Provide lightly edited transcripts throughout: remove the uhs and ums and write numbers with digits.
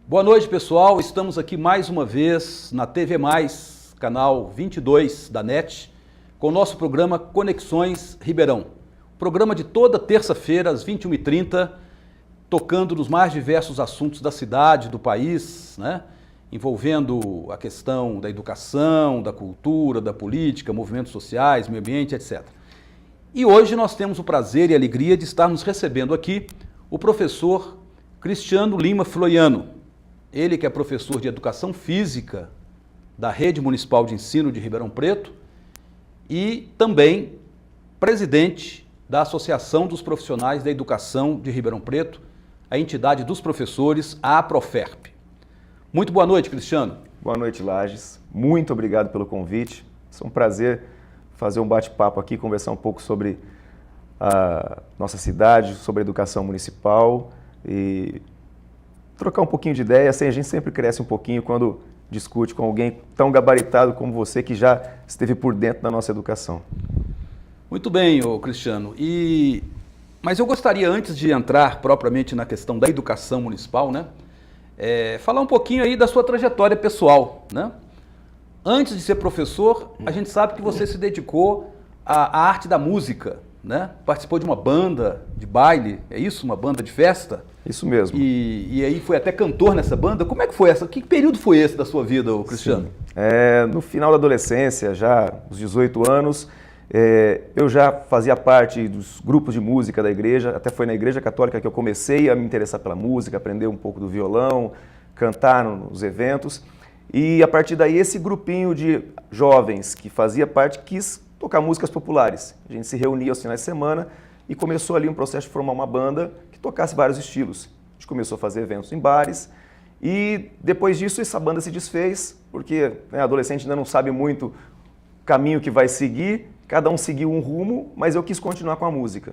Boa noite, pessoal. Estamos aqui mais uma vez na TV Mais, canal 22 da NET, com o nosso programa Conexões Ribeirão. Programa de toda terça-feira, às 21h30, tocando nos mais diversos assuntos da cidade, do país, né? Envolvendo a questão da educação, da cultura, da política, movimentos sociais, meio ambiente, etc. E hoje nós temos o prazer e a alegria de estarmos recebendo aqui o professor Cristiano Lima Floiano. Ele que é professor de Educação Física da Rede Municipal de Ensino de Ribeirão Preto e também presidente da Associação dos Profissionais da Educação de Ribeirão Preto, a entidade dos professores, a APROFERP. Muito boa noite, Cristiano. Boa noite, Lages. Muito obrigado pelo convite. É um prazer fazer um bate-papo aqui, conversar um pouco sobre a nossa cidade, sobre a educação municipal e trocar um pouquinho de ideia. Assim, a gente sempre cresce um pouquinho quando discute com alguém tão gabaritado como você, que já esteve por dentro da nossa educação. Muito bem, Cristiano. Mas eu gostaria, antes de entrar propriamente na questão da educação municipal, né, falar um pouquinho aí da sua trajetória pessoal, né? Antes de ser professor, a gente sabe que você se dedicou à arte da música, né? Participou de uma banda de baile, é isso? Uma banda de festa? Isso mesmo. E aí foi até cantor nessa banda. Como é que foi essa? Que período foi esse da sua vida, Cristiano? No final da adolescência, já aos 18 anos, eu já fazia parte dos grupos de música da igreja, até foi na igreja católica que eu comecei a me interessar pela música, aprender um pouco do violão, cantar nos eventos. E a partir daí esse grupinho de jovens que fazia parte quis tocar músicas populares. A gente se reunia aos finais de semana e começou ali um processo de formar uma banda que tocasse vários estilos. A gente começou a fazer eventos em bares e depois disso essa banda se desfez, porque adolescente ainda não sabe muito o caminho que vai seguir, cada um seguiu um rumo, mas eu quis continuar com a música.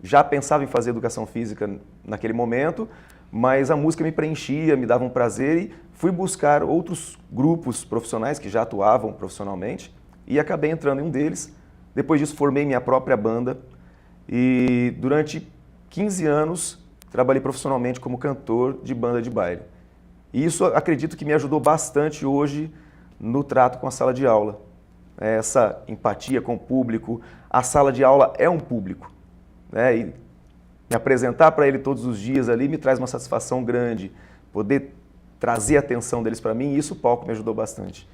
Já pensava em fazer educação física naquele momento, mas a música me preenchia, me dava um prazer e fui buscar outros grupos profissionais que já atuavam profissionalmente e acabei entrando em um deles. Depois disso formei minha própria banda e durante 15 anos trabalhei profissionalmente como cantor de banda de baile. E isso acredito que me ajudou bastante hoje no trato com a sala de aula. Essa empatia com o público, a sala de aula é um público, né? E me apresentar para ele todos os dias ali me traz uma satisfação grande, poder trazer a atenção deles para mim, e isso o palco me ajudou bastante.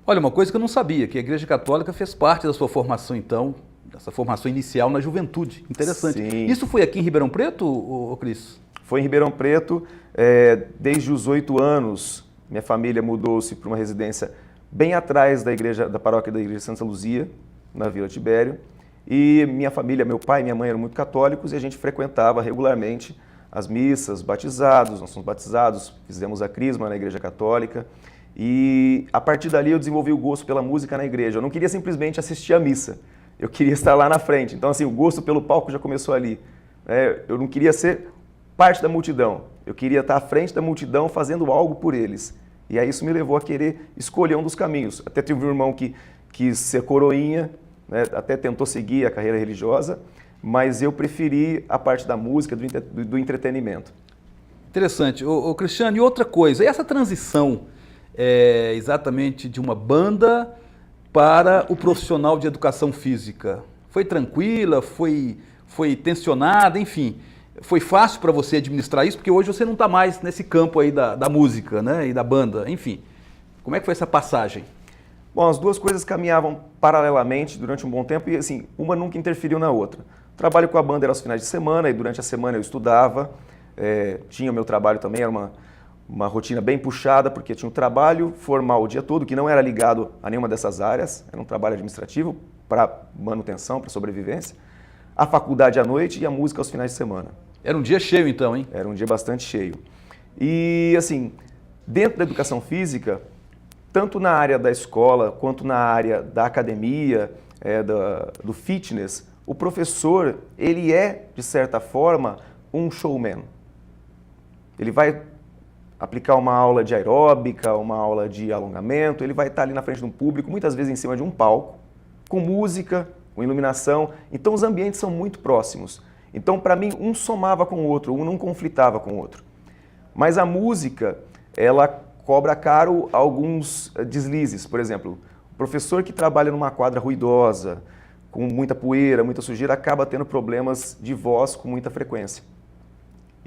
Olha, uma coisa que eu não sabia, que a Igreja Católica fez parte da sua formação, então, dessa formação inicial na juventude. Interessante. Sim. Isso foi aqui em Ribeirão Preto, Cris? Foi em Ribeirão Preto, desde os 8 anos, minha família mudou-se para uma residência bem atrás da paróquia da Igreja Santa Luzia, na Vila Tibério. E minha família, meu pai e minha mãe eram muito católicos e a gente frequentava regularmente as missas, batizados, nós somos batizados, fizemos a crisma na Igreja Católica. E a partir dali eu desenvolvi o gosto pela música na igreja. Eu não queria simplesmente assistir à missa, eu queria estar lá na frente. Então assim, o gosto pelo palco já começou ali. Eu não queria ser parte da multidão, eu queria estar à frente da multidão fazendo algo por eles. E aí isso me levou a querer escolher um dos caminhos. Até tive um irmão que quis ser coroinha, né? Até tentou seguir a carreira religiosa, mas eu preferi a parte da música, do entretenimento. Interessante. Cristiano, e outra coisa, e essa transição exatamente de uma banda para o profissional de educação física? Foi tranquila? Foi tensionada? Enfim, foi fácil para você administrar isso? Porque hoje você não está mais nesse campo aí da música, né? E da banda, enfim. Como é que foi essa passagem? Bom, as duas coisas caminhavam paralelamente durante um bom tempo e assim, uma nunca interferiu na outra. O trabalho com a banda era aos finais de semana e durante a semana eu estudava, tinha o meu trabalho também, era uma rotina bem puxada, porque tinha um trabalho formal o dia todo, que não era ligado a nenhuma dessas áreas, era um trabalho administrativo para manutenção, para sobrevivência, a faculdade à noite e a música aos finais de semana. Era um dia cheio então, hein? Era um dia bastante cheio. E assim, dentro da educação física, tanto na área da escola, quanto na área da academia, do fitness, o professor, ele é, de certa forma, um showman. Ele vai aplicar uma aula de aeróbica, uma aula de alongamento, ele vai estar ali na frente de um público, muitas vezes em cima de um palco, com música, com iluminação. Então os ambientes são muito próximos. Então para mim um somava com o outro, um não conflitava com o outro. Mas a música, ela cobra caro alguns deslizes. Por exemplo, o professor que trabalha numa quadra ruidosa, com muita poeira, muita sujeira, acaba tendo problemas de voz com muita frequência.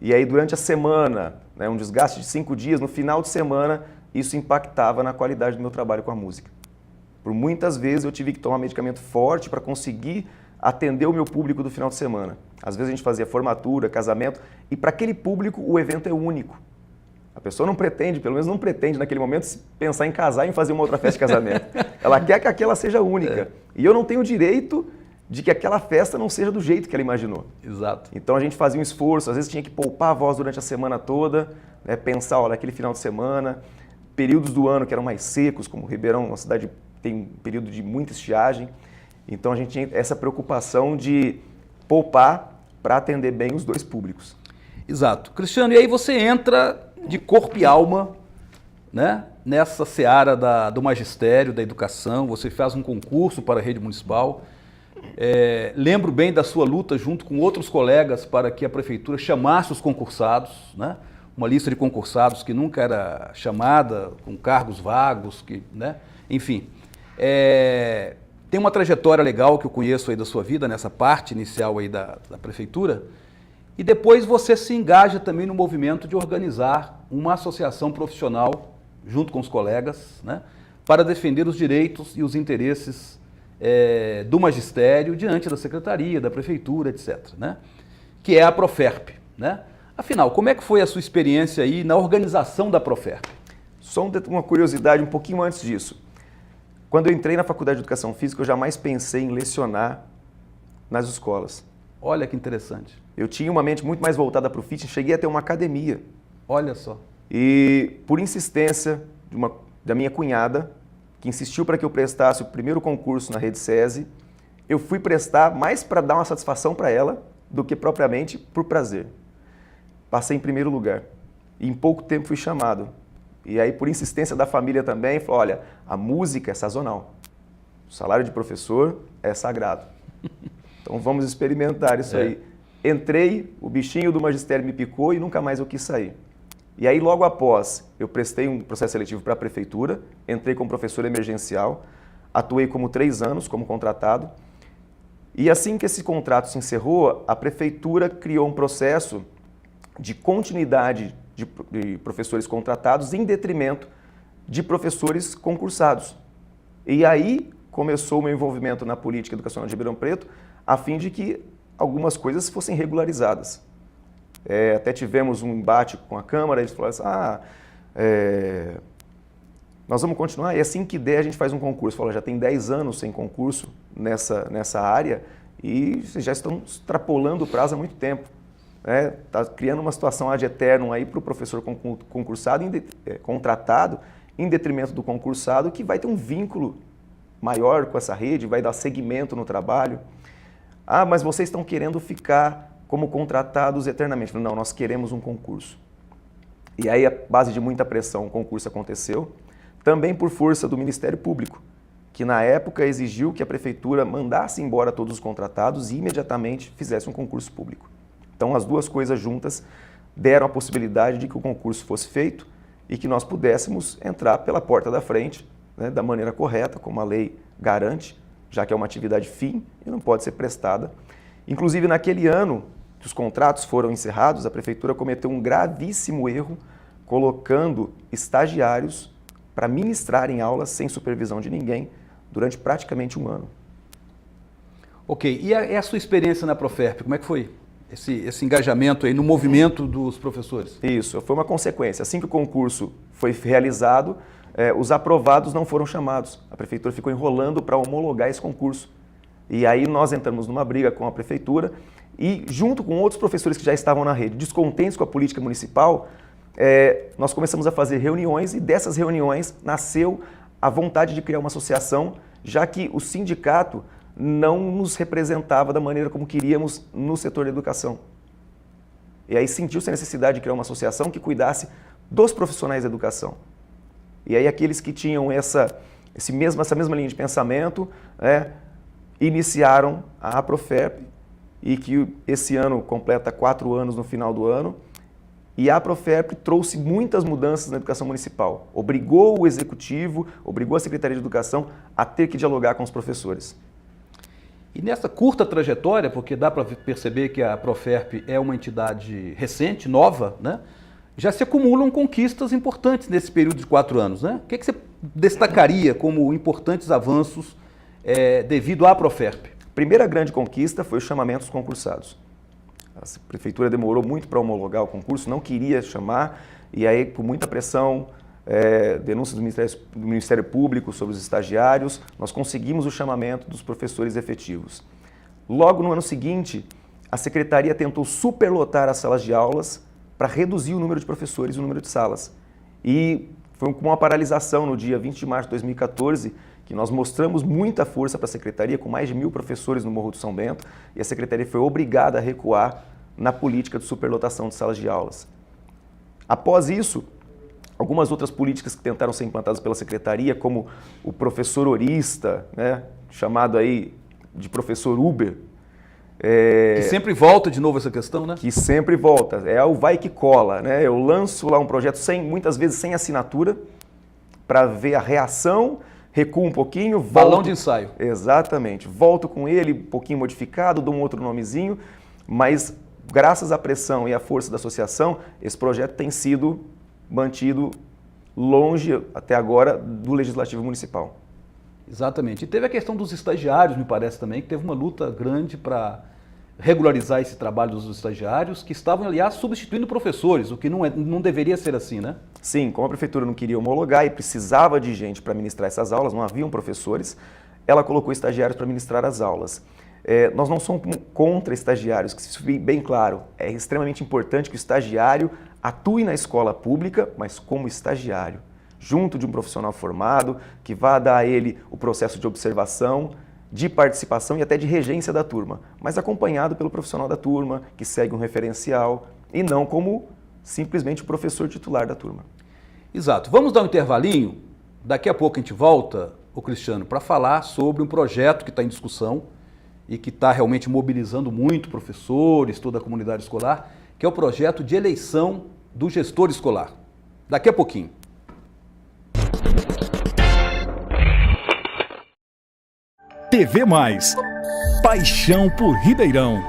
E aí, durante a semana, né, um desgaste de 5 dias, no final de semana, isso impactava na qualidade do meu trabalho com a música. Por muitas vezes eu tive que tomar medicamento forte para conseguir atender o meu público do final de semana. Às vezes a gente fazia formatura, casamento, e para aquele público o evento é único. A pessoa não pretende, pelo menos não pretende naquele momento, pensar em casar e em fazer uma outra festa de casamento. Ela quer que aquela seja única. E eu não tenho o direito de que aquela festa não seja do jeito que ela imaginou. Exato. Então a gente fazia um esforço, às vezes tinha que poupar a voz durante a semana toda, né, pensar, olha, aquele final de semana, períodos do ano que eram mais secos, como Ribeirão, uma cidade que tem um período de muita estiagem. Então a gente tinha essa preocupação de poupar para atender bem os dois públicos. Exato. Cristiano, e aí você entra de corpo e alma, né, nessa seara do magistério, da educação, você faz um concurso para a rede municipal. Lembro bem da sua luta junto com outros colegas para que a prefeitura chamasse os concursados, né, uma lista de concursados que nunca era chamada, com cargos vagos, né, enfim. Tem uma trajetória legal que eu conheço aí da sua vida, nessa parte inicial aí da prefeitura, e depois você se engaja também no movimento de organizar uma associação profissional, junto com os colegas, né, para defender os direitos e os interesses do magistério diante da secretaria, da prefeitura, etc., né, que é a Proferp, né? Afinal, como é que foi a sua experiência aí na organização da Proferp? Só uma curiosidade um pouquinho antes disso. Quando eu entrei na Faculdade de Educação Física, eu jamais pensei em lecionar nas escolas. Olha que interessante. Eu tinha uma mente muito mais voltada para o fitness, cheguei a ter uma academia. Olha só. E por insistência da minha cunhada, que insistiu para que eu prestasse o primeiro concurso na Rede SESI, eu fui prestar mais para dar uma satisfação para ela do que propriamente por prazer. Passei em primeiro lugar. E em pouco tempo fui chamado. E aí, por insistência da família também, falou, olha, a música é sazonal. O salário de professor é sagrado. Então vamos experimentar isso aí. Entrei, o bichinho do magistério me picou e nunca mais eu quis sair. E aí, logo após, eu prestei um processo seletivo para a prefeitura, entrei como professor emergencial, atuei como 3 anos como contratado. E assim que esse contrato se encerrou, a prefeitura criou um processo de continuidade de professores contratados em detrimento de professores concursados. E aí começou o meu envolvimento na política educacional de Ribeirão Preto, a fim de que algumas coisas fossem regularizadas. Até tivemos um embate com a Câmara, eles falaram assim, nós vamos continuar, e assim que der a gente faz um concurso. Falaram, já tem 10 anos sem concurso nessa área e vocês já estão extrapolando o prazo há muito tempo. Está criando uma situação ad eternum aí para o professor concursado, contratado, em detrimento do concursado, que vai ter um vínculo maior com essa rede, vai dar seguimento no trabalho. Ah, mas vocês estão querendo ficar como contratados eternamente. Não, nós queremos um concurso. E aí, a base de muita pressão, o concurso aconteceu, também por força do Ministério Público, que na época exigiu que a prefeitura mandasse embora todos os contratados e imediatamente fizesse um concurso público. Então, as duas coisas juntas deram a possibilidade de que o concurso fosse feito e que nós pudéssemos entrar pela porta da frente, né, da maneira correta, como a lei garante, já que é uma atividade fim e não pode ser prestada. Inclusive, naquele ano que os contratos foram encerrados, a prefeitura cometeu um gravíssimo erro colocando estagiários para ministrarem aulas sem supervisão de ninguém durante praticamente um ano. Ok, e a sua experiência na Proferp, como é que foi? Esse engajamento aí no movimento dos professores? Isso, foi uma consequência. Assim que o concurso foi realizado, os aprovados não foram chamados. A prefeitura ficou enrolando para homologar esse concurso. E aí nós entramos numa briga com a prefeitura e, junto com outros professores que já estavam na rede, descontentes com a política municipal, nós começamos a fazer reuniões e dessas reuniões nasceu a vontade de criar uma associação, já que o sindicato não nos representava da maneira como queríamos no setor da educação. E aí sentiu-se a necessidade de criar uma associação que cuidasse dos profissionais da educação. E aí aqueles que tinham essa mesma linha de pensamento, iniciaram a Proferp, e que esse ano completa 4 anos no final do ano, E a Proferp trouxe muitas mudanças na educação municipal. Obrigou o executivo, obrigou a Secretaria de Educação a ter que dialogar com os professores. E nessa curta trajetória, porque dá para perceber que a Proferp é uma entidade recente, nova, né? Já se acumulam conquistas importantes nesse período de 4 anos, né? O que você destacaria como importantes avanços devido à Proferp? Primeira grande conquista foi o chamamento dos concursados. A prefeitura demorou muito para homologar o concurso, não queria chamar, e aí, por muita pressão, denúncias do Ministério Público sobre os estagiários, nós conseguimos o chamamento dos professores efetivos. Logo no ano seguinte, a secretaria tentou superlotar as salas de aulas para reduzir o número de professores e o número de salas. E foi com uma paralisação no dia 20 de março de 2014, que nós mostramos muita força para a secretaria, com mais de 1.000 professores no Morro do São Bento, e a secretaria foi obrigada a recuar na política de superlotação de salas de aulas. Após isso, algumas outras políticas que tentaram ser implantadas pela secretaria, como o professor horista, né, chamado aí de professor Uber. Que sempre volta de novo essa questão, né? Que sempre volta, é o vai que cola, né? Eu lanço lá um projeto muitas vezes sem assinatura, para ver a reação, recuo um pouquinho, volto. Balão de ensaio. Exatamente, volto com ele um pouquinho modificado, dou um outro nomezinho, mas graças à pressão e à força da associação, esse projeto tem sido mantido longe, até agora, do Legislativo Municipal. Exatamente. E teve a questão dos estagiários, me parece também, que teve uma luta grande para regularizar esse trabalho dos estagiários, que estavam, aliás, substituindo professores, o que não deveria ser assim, né? Sim, como a prefeitura não queria homologar e precisava de gente para ministrar essas aulas, não haviam professores, ela colocou estagiários para ministrar as aulas. Nós não somos contra estagiários, que isso fique bem claro. É extremamente importante que o estagiário atue na escola pública, mas como estagiário, junto de um profissional formado, que vá dar a ele o processo de observação, de participação e até de regência da turma, mas acompanhado pelo profissional da turma, que segue um referencial, e não como simplesmente o professor titular da turma. Exato. Vamos dar um intervalinho, daqui a pouco a gente volta, Cristiano, para falar sobre um projeto que está em discussão e que está realmente mobilizando muito professores, toda a comunidade escolar, que é o projeto de eleição do gestor escolar. Daqui a pouquinho. TV Mais. Paixão por Ribeirão.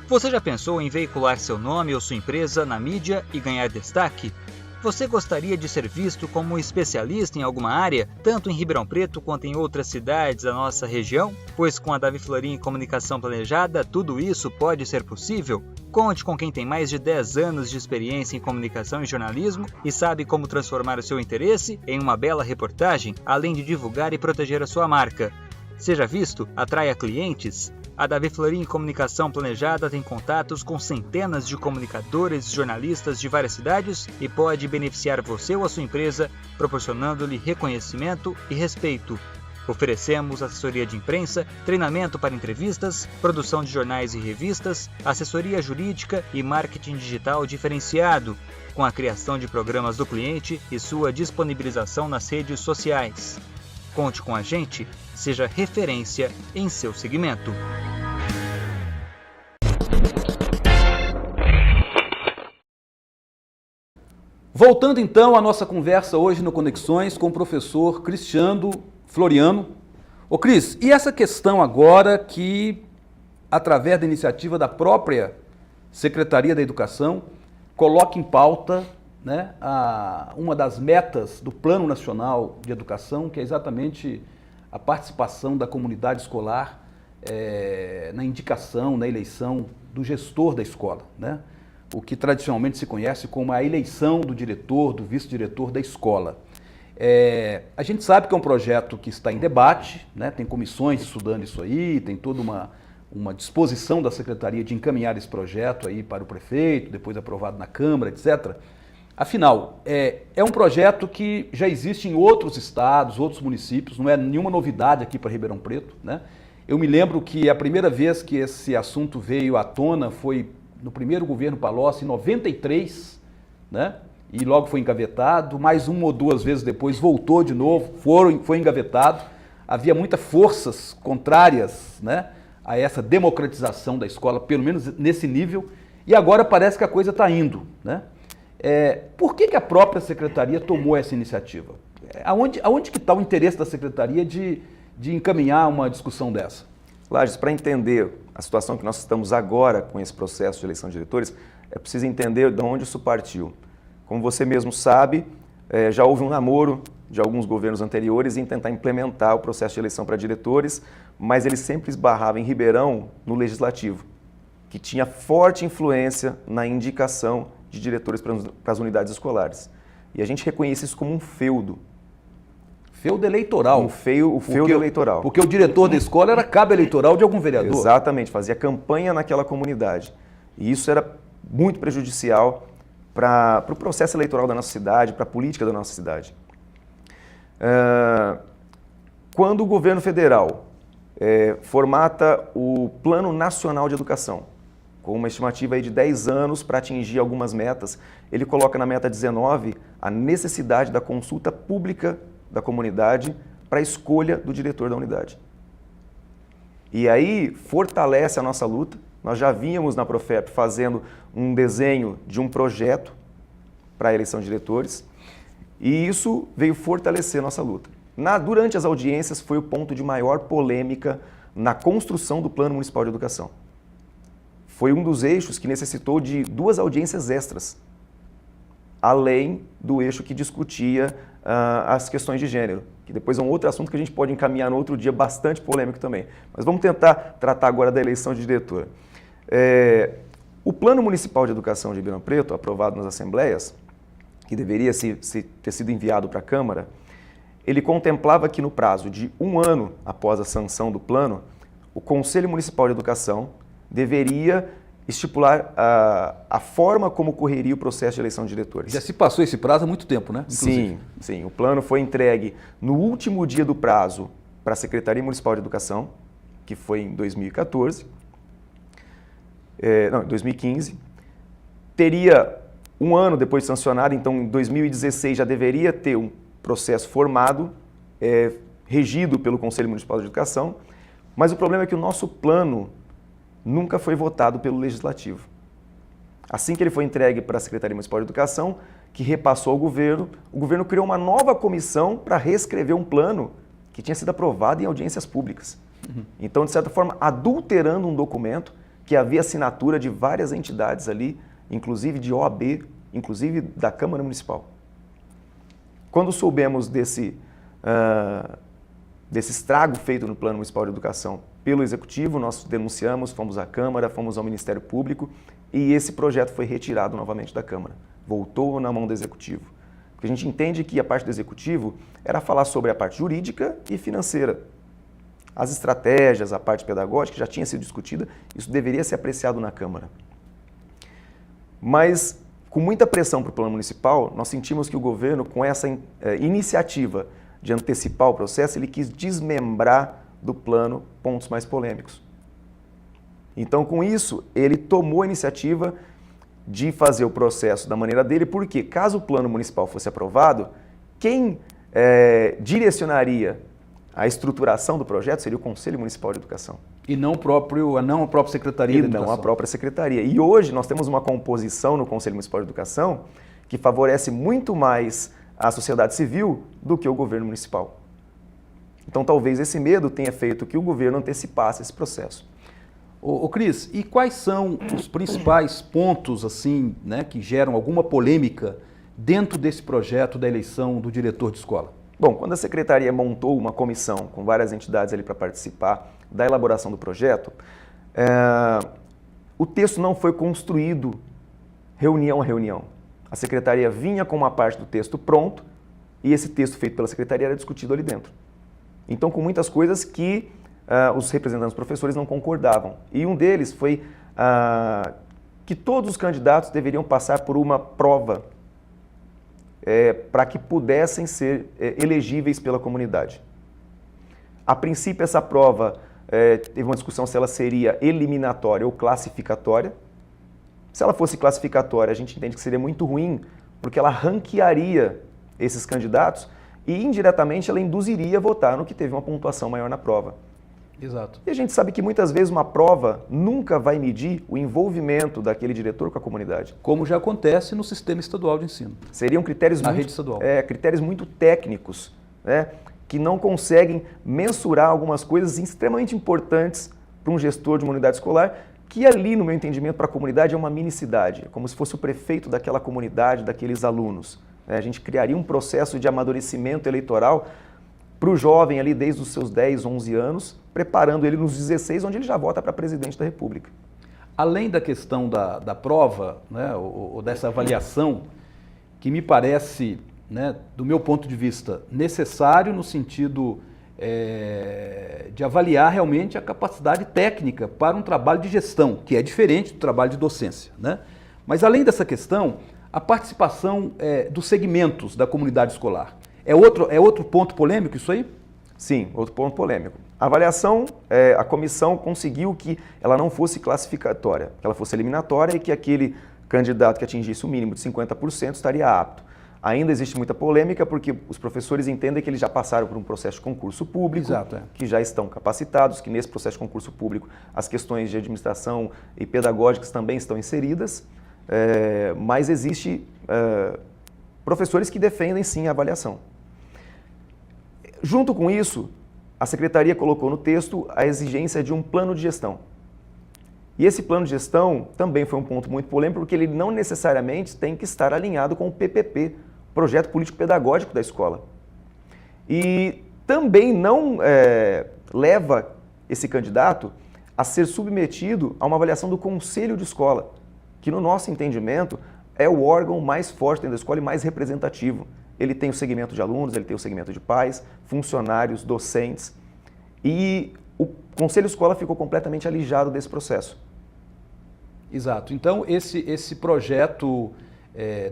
Você já pensou em veicular seu nome ou sua empresa na mídia e ganhar destaque? Você gostaria de ser visto como um especialista em alguma área, tanto em Ribeirão Preto quanto em outras cidades da nossa região? Pois com a Davi Florim Comunicação Planejada, tudo isso pode ser possível? Conte com quem tem mais de 10 anos de experiência em comunicação e jornalismo e sabe como transformar o seu interesse em uma bela reportagem, além de divulgar e proteger a sua marca. Seja visto, atraia clientes. A Davi Florim Comunicação Planejada tem contatos com centenas de comunicadores e jornalistas de várias cidades e pode beneficiar você ou a sua empresa, proporcionando-lhe reconhecimento e respeito. Oferecemos assessoria de imprensa, treinamento para entrevistas, produção de jornais e revistas, assessoria jurídica e marketing digital diferenciado, com a criação de programas do cliente e sua disponibilização nas redes sociais. Conte com a gente, seja referência em seu segmento. Voltando então à nossa conversa hoje no Conexões com o professor Cristiano Floriano. Ô Cris, e essa questão agora que, através da iniciativa da própria Secretaria da Educação, coloca em pauta, né, uma das metas do Plano Nacional de Educação, que é exatamente a participação da comunidade escolar na indicação, na eleição do gestor da escola, né? O que tradicionalmente se conhece como a eleição do diretor, do vice-diretor da escola. A gente sabe que é um projeto que está em debate, né? Tem comissões estudando isso aí, tem toda uma disposição da Secretaria de encaminhar esse projeto aí para o prefeito, depois aprovado na Câmara, etc. Afinal, é um projeto que já existe em outros estados, outros municípios, não é nenhuma novidade aqui para Ribeirão Preto, né? Eu me lembro que a primeira vez que esse assunto veio à tona foi no primeiro governo Palocci, em 93, né? E logo foi engavetado, mais uma ou duas vezes depois voltou de novo, foi engavetado. Havia muitas forças contrárias, né, a essa democratização da escola, pelo menos nesse nível. e agora parece que a coisa está indo, né? Por que a própria secretaria tomou essa iniciativa? Aonde que está o interesse da secretaria de encaminhar uma discussão dessa? Lages, para entender a situação que nós estamos agora com esse processo de eleição de diretores, é preciso entender de onde isso partiu. Como você mesmo sabe, já houve um namoro de alguns governos anteriores em tentar implementar o processo de eleição para diretores, mas ele sempre esbarrava em Ribeirão no legislativo, que tinha forte influência na indicação de diretores para as unidades escolares. E a gente reconhece isso como um feudo. Feudo eleitoral. O feudo eleitoral. Porque o diretor da escola era cabo eleitoral de algum vereador. Exatamente, fazia campanha naquela comunidade. E isso era muito prejudicial para o processo eleitoral da nossa cidade, para a política da nossa cidade. Quando o governo federal formata o Plano Nacional de Educação, com uma estimativa aí de 10 anos para atingir algumas metas, ele coloca na meta 19 a necessidade da consulta pública da comunidade para a escolha do diretor da unidade. E aí fortalece a nossa luta. Nós já vínhamos na Profep fazendo um desenho de um projeto para a eleição de diretores e isso veio fortalecer a nossa luta. Durante as audiências foi o ponto de maior polêmica na construção do Plano Municipal de Educação. Foi um dos eixos que necessitou de 2 audiências extras, além do eixo que discutia as questões de gênero, que depois é um outro assunto que a gente pode encaminhar no outro dia, bastante polêmico também. Mas vamos tentar tratar agora da eleição de diretor. O Plano Municipal de Educação de Ribeirão Preto, aprovado nas assembleias, que deveria ter sido enviado para a Câmara, ele contemplava que no prazo de 1 ano após a sanção do plano, o Conselho Municipal de Educação deveria estipular a forma como ocorreria o processo de eleição de diretores. Já se passou esse prazo há muito tempo, né? Sim, sim. O plano foi entregue no último dia do prazo para a Secretaria Municipal de Educação, que foi em 2014. Em 2015. Teria 1 ano depois de sancionado, então em 2016 já deveria ter um processo formado, regido pelo Conselho Municipal de Educação, mas o problema é que o nosso plano nunca foi votado pelo Legislativo. Assim que ele foi entregue para a Secretaria Municipal de Educação, que repassou ao governo, o governo criou uma nova comissão para reescrever um plano que tinha sido aprovado em audiências públicas. Então, de certa forma, adulterando um documento que havia assinatura de várias entidades ali, inclusive de OAB, inclusive da Câmara Municipal. Quando soubemos desse estrago feito no Plano Municipal de Educação pelo Executivo, nós denunciamos, fomos à Câmara, fomos ao Ministério Público e esse projeto foi retirado novamente da Câmara. Voltou na mão do Executivo. Porque a gente entende que a parte do Executivo era falar sobre a parte jurídica e financeira. As estratégias, a parte pedagógica já tinha sido discutida, isso deveria ser apreciado na Câmara. Mas, com muita pressão para o Plano Municipal, nós sentimos que o governo, com essa iniciativa de antecipar o processo, ele quis desmembrar do plano pontos mais polêmicos. Então, com isso, ele tomou a iniciativa de fazer o processo da maneira dele, porque caso o plano municipal fosse aprovado, quem direcionaria a estruturação do projeto seria o Conselho Municipal de Educação. E não a própria Secretaria de Educação. Não a própria Secretaria. E hoje nós temos uma composição no Conselho Municipal de Educação que favorece muito mais a sociedade civil do que o governo municipal. Então, talvez esse medo tenha feito que o governo antecipasse esse processo. Ô Cris, e quais são os principais pontos assim, né, que geram alguma polêmica dentro desse projeto da eleição do diretor de escola? Bom, quando a Secretaria montou uma comissão com várias entidades ali para participar da elaboração do projeto, o texto não foi construído reunião a reunião. A Secretaria vinha com uma parte do texto pronto e esse texto feito pela Secretaria era discutido ali dentro. Então, com muitas coisas que os representantes dos professores não concordavam. E um deles foi que todos os candidatos deveriam passar por uma prova para que pudessem ser elegíveis pela comunidade. A princípio, essa prova teve uma discussão se ela seria eliminatória ou classificatória. Se ela fosse classificatória, a gente entende que seria muito ruim, porque ela ranquearia esses candidatos e, indiretamente, ela induziria a votar no que teve uma pontuação maior na prova. Exato. E a gente sabe que muitas vezes uma prova nunca vai medir o envolvimento daquele diretor com a comunidade. Como já acontece no sistema estadual de ensino. Seriam critérios Na rede estadual. Critérios muito técnicos, né, que não conseguem mensurar algumas coisas extremamente importantes para um gestor de uma unidade escolar, que ali, no meu entendimento, para a comunidade é uma minicidade, é como se fosse o prefeito daquela comunidade, daqueles alunos. A gente criaria um processo de amadurecimento eleitoral para o jovem ali desde os seus 10, 11 anos, preparando ele nos 16, onde ele já vota para presidente da República. Além da questão da prova, né, ou dessa avaliação, que me parece, né, do meu ponto de vista, necessário no sentido de avaliar realmente a capacidade técnica para um trabalho de gestão, que é diferente do trabalho de docência, né? Mas além dessa questão, a participação dos segmentos da comunidade escolar. É outro ponto polêmico isso aí? Sim, outro ponto polêmico. A avaliação, a comissão conseguiu que ela não fosse classificatória, que ela fosse eliminatória e que aquele candidato que atingisse o mínimo de 50% estaria apto. Ainda existe muita polêmica porque os professores entendem que eles já passaram por um processo de concurso público, Exato, que já estão capacitados, que nesse processo de concurso público as questões de administração e pedagógicas também estão inseridas, mas existe professores que defendem sim a avaliação. Junto com isso, a Secretaria colocou no texto a exigência de um plano de gestão. E esse plano de gestão também foi um ponto muito polêmico, porque ele não necessariamente tem que estar alinhado com o PPP, Projeto Político Pedagógico da escola. E também não leva esse candidato a ser submetido a uma avaliação do Conselho de Escola, que no nosso entendimento é o órgão mais forte dentro da escola e mais representativo. Ele tem o segmento de alunos, ele tem o segmento de pais, funcionários, docentes. E o Conselho de Escola ficou completamente alijado desse processo. Exato. Então, esse projeto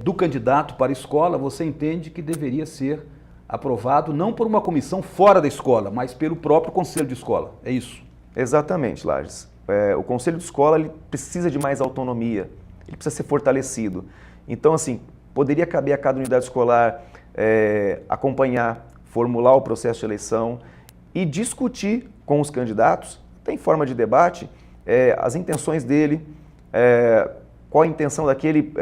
do candidato para a escola, você entende que deveria ser aprovado não por uma comissão fora da escola, mas pelo próprio Conselho de Escola. É isso? Exatamente, Lages. O Conselho de Escola ele precisa de mais autonomia, ele precisa ser fortalecido. Então, assim, poderia caber a cada unidade escolar acompanhar, formular o processo de eleição e discutir com os candidatos, tem forma de debate, as intenções dele, qual a intenção daquele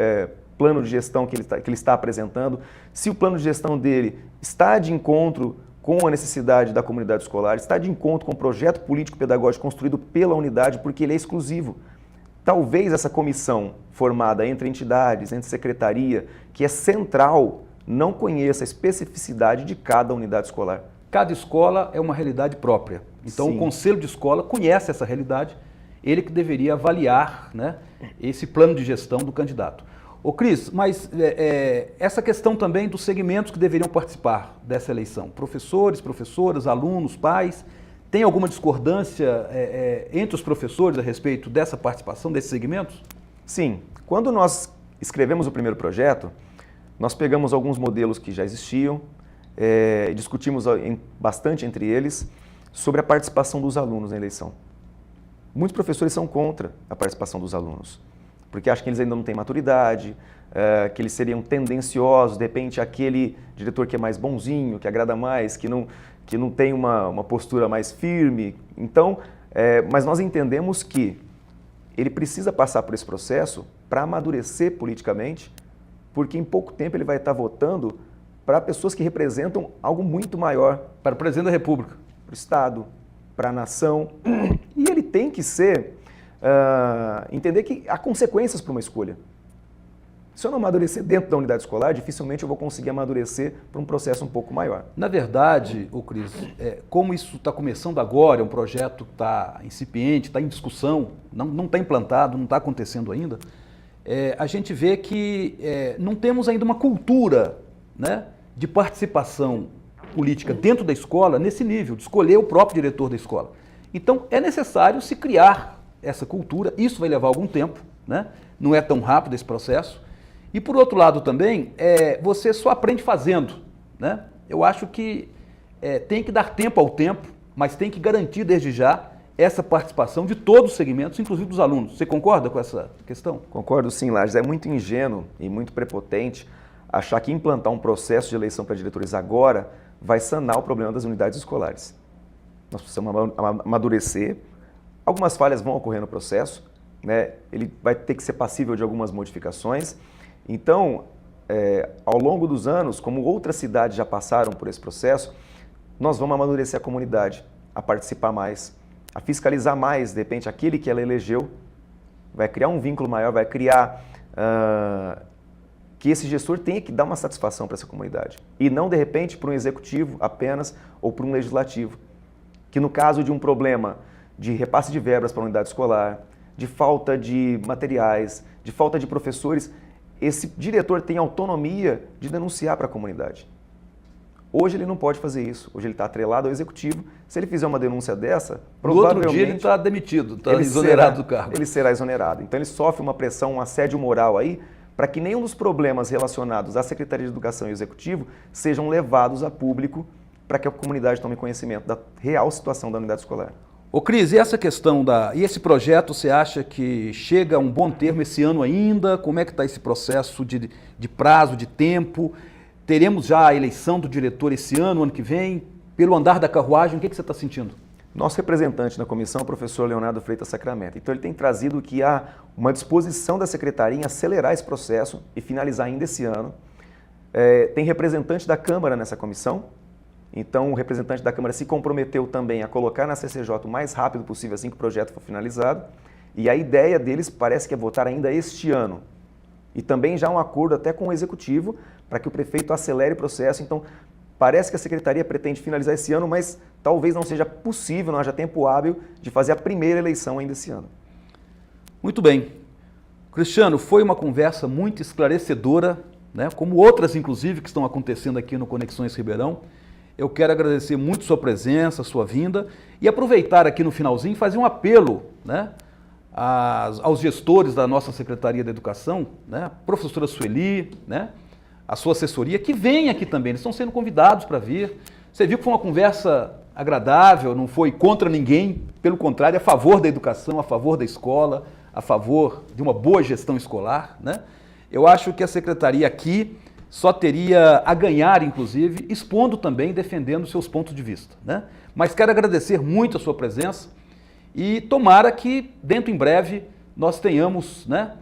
plano de gestão que ele está apresentando, se o plano de gestão dele está de encontro com a necessidade da comunidade escolar, está de encontro com o projeto político-pedagógico construído pela unidade, porque ele é exclusivo. Talvez essa comissão formada entre entidades, entre secretaria, que é central, não conheça a especificidade de cada unidade escolar. Cada escola é uma realidade própria. Então, Sim. O Conselho de Escola conhece essa realidade, ele que deveria avaliar, né, esse plano de gestão do candidato. Ô Cris, mas essa questão também dos segmentos que deveriam participar dessa eleição, professores, professoras, alunos, pais, tem alguma discordância entre os professores a respeito dessa participação, desses segmentos? Sim. Quando nós escrevemos o primeiro projeto, nós pegamos alguns modelos que já existiam, discutimos bastante entre eles sobre a participação dos alunos na eleição. Muitos professores são contra a participação dos alunos, porque acham que eles ainda não têm maturidade, que eles seriam tendenciosos, de repente aquele diretor que é mais bonzinho, que agrada mais, que não tem uma postura mais firme. Então, mas nós entendemos que ele precisa passar por esse processo para amadurecer politicamente, porque em pouco tempo ele vai estar votando para pessoas que representam algo muito maior. Para o presidente da República. Para o Estado, para a nação. E ele tem que entender que há consequências para uma escolha. Se eu não amadurecer dentro da unidade escolar, dificilmente eu vou conseguir amadurecer para um processo um pouco maior. Na verdade, Cris, como isso está começando agora, é um projeto que está incipiente, está em discussão, não está implantado, não está acontecendo ainda, a gente vê que não temos ainda uma cultura, né, de participação política dentro da escola nesse nível, de escolher o próprio diretor da escola. Então, é necessário se criar essa cultura, isso vai levar algum tempo, né? Não é tão rápido esse processo. E, por outro lado, também, você só aprende fazendo, né? Eu acho que tem que dar tempo ao tempo, mas tem que garantir desde já essa participação de todos os segmentos, inclusive dos alunos. Você concorda com essa questão? Concordo sim, Lages. É muito ingênuo e muito prepotente achar que implantar um processo de eleição para diretores agora vai sanar o problema das unidades escolares. nós precisamos amadurecer. Algumas falhas vão ocorrer no processo, né? Ele vai ter que ser passível de algumas modificações. Então, ao longo dos anos, como outras cidades já passaram por esse processo, nós vamos amadurecer a comunidade a participar mais, a fiscalizar mais, de repente, aquele que ela elegeu, vai criar um vínculo maior, vai criar que esse gestor tenha que dar uma satisfação para essa comunidade. E não, de repente, para um executivo apenas ou para um legislativo. Que no caso de um problema de repasse de verbas para a unidade escolar, de falta de materiais, de falta de professores, esse diretor tem autonomia de denunciar para a comunidade. Hoje ele não pode fazer isso, hoje ele está atrelado ao executivo. Se ele fizer uma denúncia dessa, provavelmente... No outro dia ele está demitido, está exonerado do cargo. Ele será exonerado. Então ele sofre uma pressão, um assédio moral aí, para que nenhum dos problemas relacionados à Secretaria de Educação e Executivo sejam levados a público para que a comunidade tome conhecimento da real situação da unidade escolar. Ô Cris, e essa questão e esse projeto, você acha que chega a um bom termo esse ano ainda? Como é que está esse processo de prazo, de tempo? Teremos já a eleição do diretor esse ano que vem? Pelo andar da carruagem, o que você está sentindo? Nosso representante na comissão é o professor Leonardo Freitas Sacramento. Então ele tem trazido que há uma disposição da secretaria em acelerar esse processo e finalizar ainda esse ano. Tem representante da Câmara nessa comissão. Então o representante da Câmara se comprometeu também a colocar na CCJ o mais rápido possível assim que o projeto for finalizado. E a ideia deles parece que é votar ainda este ano. E também já um acordo até com o Executivo para que o prefeito acelere o processo. Então, parece que a Secretaria pretende finalizar esse ano, mas talvez não seja possível, não haja tempo hábil de fazer a primeira eleição ainda esse ano. Muito bem. Cristiano, foi uma conversa muito esclarecedora, né? Como outras, inclusive, que estão acontecendo aqui no Conexões Ribeirão. Eu quero agradecer muito sua presença, sua vinda e aproveitar aqui no finalzinho e fazer um apelo, né, aos gestores da nossa Secretaria da Educação, né, professora Sueli, né, a sua assessoria, que vem aqui também, eles estão sendo convidados para vir. Você viu que foi uma conversa agradável, não foi contra ninguém, pelo contrário, a favor da educação, a favor da escola, a favor de uma boa gestão escolar, né? Eu acho que a Secretaria aqui só teria a ganhar, inclusive, expondo também, defendendo seus pontos de vista, né? Mas quero agradecer muito a sua presença e tomara que, dentro em breve, nós tenhamos, né,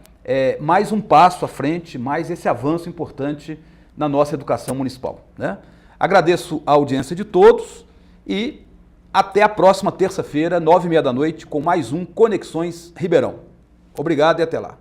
mais um passo à frente, mais esse avanço importante na nossa educação municipal, né? Agradeço a audiência de todos e até a próxima terça-feira, 9h30 da noite, com mais um Conexões Ribeirão. Obrigado e até lá.